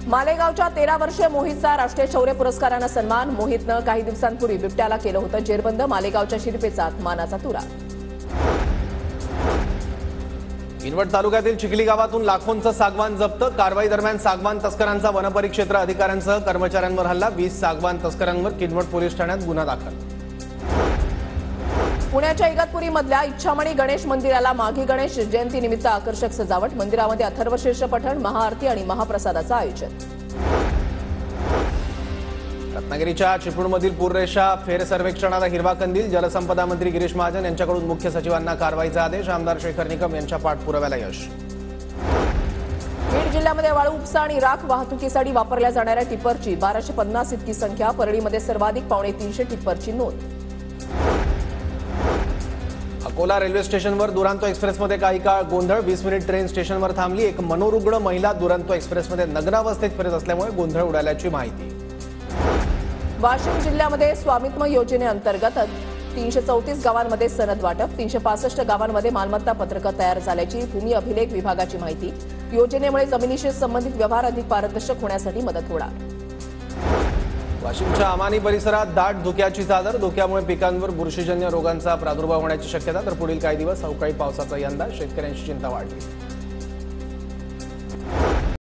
मालेगावच्या 13 वर्षीय मोहितचा राष्ट्रीय शौर्य पुरस्कारानं सन्मान। मोहितनं काही दिवसांपूर्वी बिबट्याला केलं होतं जेरबंद। मालेगावच्या शिरपेचा मानाचा तुरा। किनवट तालुक्यातील चिखली गावातून लाखोंचं सागवान जप्त। कारवाई दरम्यान सागवान तस्करांचा वनपरिक्षेत्र अधिकाऱ्यांसह कर्मचाऱ्यांवर हल्ला। 20 सागवान तस्करांवर किनवट पोलीस ठाण्यात गुन्हा दाखल। पुण्याच्या इगतपुरीमधल्या इच्छामणी गणेश मंदिराला माघी गणेश जयंतीनिमित्त आकर्षक सजावट। मंदिरामध्ये अथर्वशीर्ष पठण, महाआरती आणि महाप्रसादाचं आयोजन। रत्नागिरीच्या चिपळूणमधील पूररेषा फेर सर्वेक्षणाला हिरवा कंदील। जलसंपदा मंत्री गिरीश महाजन यांच्याकडून मुख्य सचिवांना कारवाईचा आदेश। आमदार शेखर निकम यांच्या पाठपुराव्याला यश। बीड जिल्ह्यामध्ये वाळू उपसा आणि राख वाहतुकीसाठी वापरल्या जाणाऱ्या टिप्परची 1250 इतकी संख्या। परळीमध्ये सर्वाधिक 350 टिप्परची नोंद। अकोला रेल्वे स्टेशनवर दुरांतो एक्सप्रेसमध्ये काही काळ गोंधळ। 20 मिनिट ट्रेन स्टेशनवर थांबली। एक मनोरुग्ण महिला दुरांतो एक्सप्रेसमध्ये नग्नावस्थेत फिरत असल्यामुळे गोंधळ उडाल्याची माहिती। वाशिम जिल्ह्यामध्ये स्वामित्व योजनेअंतर्गत 334 गावांमध्ये सनद वाटप। 365 गावांमध्ये मालमत्ता पत्रकं तयार झाल्याची भूमी अभिलेख विभागाची माहिती। योजनेमुळे जमिनीशी संबंधित व्यवहार अधिक पारदर्शक होण्यासाठी मदत होणार। वाशिमच्या अमानी परिसरात दाट धुक्याची चादर। धुक्यामुळे पिकांवर बुरशीजन्य रोगांचा प्रादुर्भाव होण्याची शक्यता। तर पुढील काही दिवस अवकाळी पावसाचा यंदा शेतकऱ्यांची चिंता वाढली।